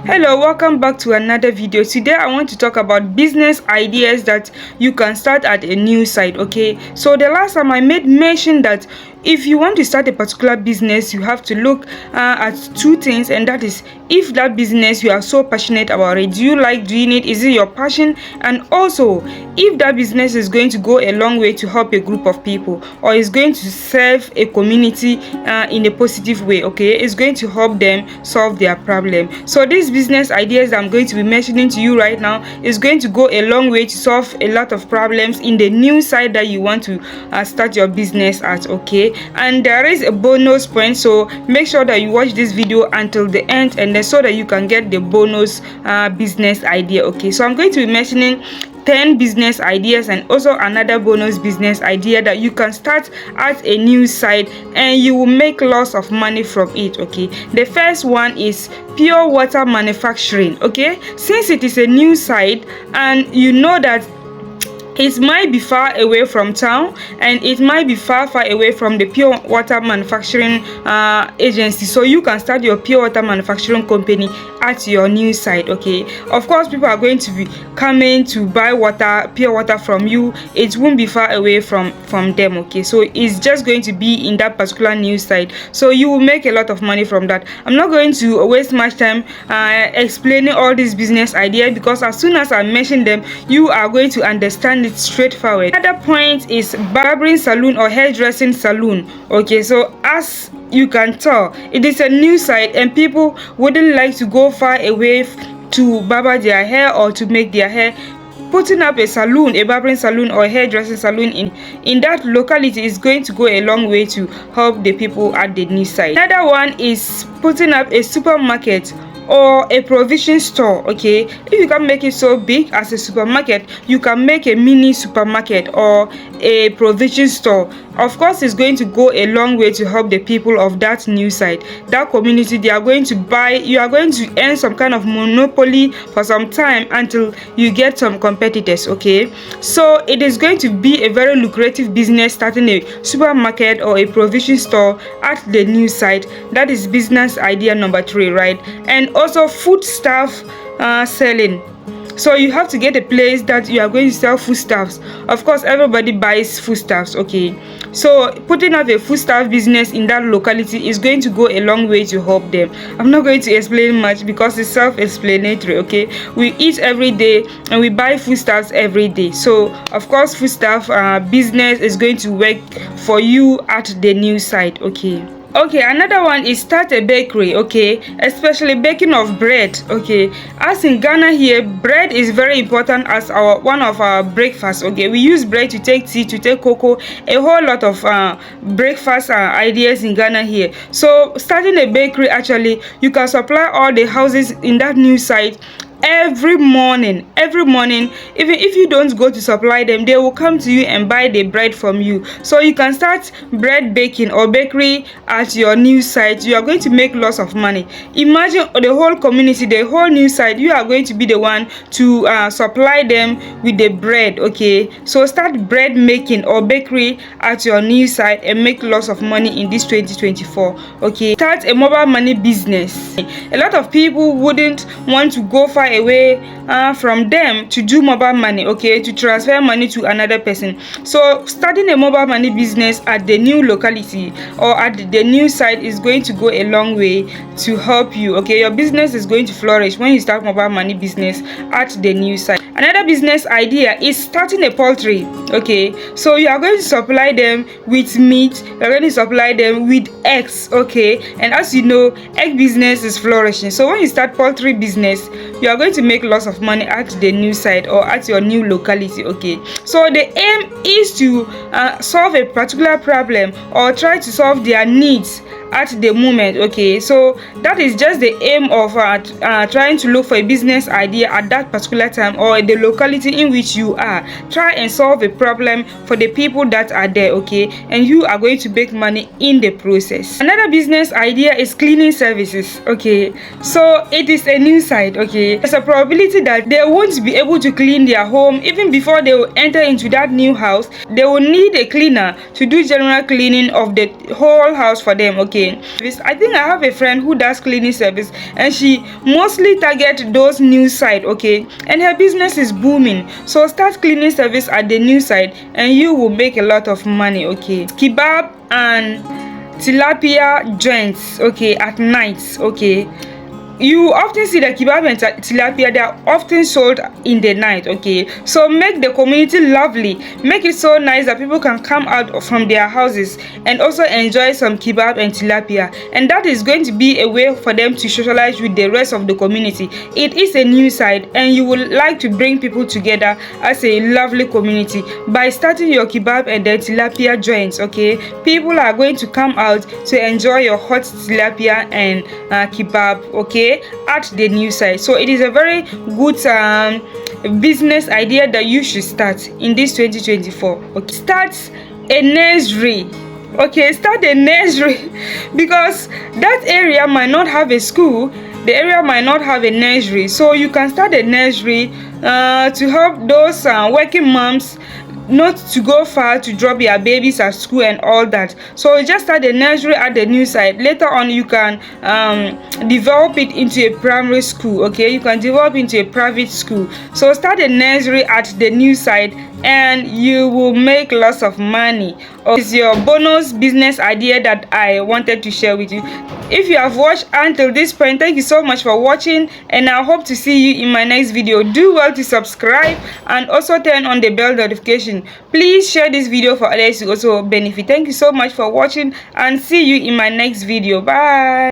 Hello, welcome back to another video. Today I want to talk about business ideas that you can start at a new site. Okay, so the last time I made mention that if you want to start a particular business, you have to look at two things, and that is if that business you are so passionate about it. Do you like doing it? Is it your passion? And also if that business is going to go a long way to help a group of people, or is going to serve a community in a positive way. Okay, it's going to help them solve their problem. So these business ideas I'm going to be mentioning to you right now is going to go a long way to solve a lot of problems in the new site that you want to start your business at. Okay, and there is a bonus point, so make sure that you watch this video until the end, and then so that you can get the bonus business idea. Okay, so I'm going to be mentioning 10 business ideas and also another bonus business idea that you can start at a new site and you will make lots of money from it. Okay, the first one is pure water manufacturing. Okay, since it is a new site and you know that it might be far away from town, and it might be far away from the pure water manufacturing agency, so you can start your pure water manufacturing company at your new site. Okay, of course people are going to be coming to buy pure water from you. It won't be far away from them. Okay, so it's just going to be in that particular new site, so you will make a lot of money from that. I'm not going to waste much time explaining all these business ideas, because as soon as I mention them you are going to understand it straightforward. Another point is barbering salon or hairdressing salon. Okay, so as you can tell, it is a new site and people wouldn't like to go far away to barber their hair or to make their hair. Putting up a salon, a barbering salon or a hairdressing salon in that locality is going to go a long way to help the people at the new site. Another one is putting up a supermarket or a provision store. Okay, if you can make it so big as a supermarket, you can make a mini supermarket or a provision store. Of course, it's going to go a long way to help the people of that new site, that community. They are going to buy, you are going to earn some kind of monopoly for some time until you get some competitors. Okay, so it is going to be a very lucrative business starting a supermarket or a provision store at the new site. That is business idea number 3, right? And also food stuff selling. So you have to get a place that you are going to sell foodstuffs. Of course, everybody buys foodstuffs. Okay, so putting up a foodstuff business in that locality is going to go a long way to help them. I'm not going to explain much because it's self-explanatory. Okay, we eat every day and we buy foodstuffs every day. So of course, foodstuff business is going to work for you at the new site. Okay, another one is start a bakery. Okay, especially baking of bread. Okay, as in Ghana here, bread is very important as one of our breakfasts. Okay, we use bread to take tea, to take cocoa, a whole lot of breakfast ideas in Ghana here. So starting a bakery, actually you can supply all the houses in that new site every morning. Even if you don't go to supply them, they will come to you and buy the bread from you. So you can start bread baking or bakery at your new site. You are going to make lots of money. Imagine the whole community, the whole new site, you are going to be the one to supply them with the bread. Okay, so start bread making or bakery at your new site and make lots of money in this 2024. Okay, start a mobile money business. A lot of people wouldn't want to go far away from them to do mobile money. Okay, to transfer money to another person. So starting a mobile money business at the new locality or at the new site is going to go a long way to help you. Okay, your business is going to flourish when you start mobile money business at the new site. Another business idea is starting a poultry. Okay, so you are going to supply them with meat, you are going to supply them with eggs. Okay, and as you know, egg business is flourishing. So when you start poultry business, you are going to make lots of money at the new site or at your new locality. Okay, so the aim is to solve a particular problem or try to solve their needs at the moment. Okay, so that is just the aim of trying to look for a business idea at that particular time or the locality in which you are. Try and solve a problem for the people that are there. Okay, and you are going to make money in the process. Another business idea is cleaning services. Okay, so it is a new site. Okay, there's a probability that they won't be able to clean their home. Even before they will enter into that new house, they will need a cleaner to do general cleaning of the whole house for them. Okay, okay. I think I have a friend who does cleaning service, and she mostly target those new site, okay, and her business is booming. So start cleaning service at the new site and you will make a lot of money, okay. Kebab and tilapia joints, okay, at night, okay. You often see the kebab and tilapia, they are often sold in the night, okay. So make the community lovely, make it so nice that people can come out from their houses and also enjoy some kebab and tilapia, and that is going to be a way for them to socialize with the rest of the community. It is a new side and you would like to bring people together as a lovely community by starting your kebab and the tilapia joints, okay. People are going to come out to enjoy your hot tilapia and kebab, okay, at the new site. So it is a very good business idea that you should start in this 2024, okay. Start a nursery, okay. Start a nursery because that area might not have a school, the area might not have a nursery, so you can start a nursery to help those working moms not to go far to drop their babies at school and all that. So just start the nursery at the new site. Later on you can develop it into a primary school, okay. You can develop into a private school. So start a nursery at the new site and you will make lots of money. It's your bonus business idea that I wanted to share with you. If you have watched until this point, thank you so much for watching, and I hope to see you in my next video. Do well to subscribe and also turn on the bell notification. Please share this video for others to also benefit. Thank you so much for watching and see you in my next video. Bye.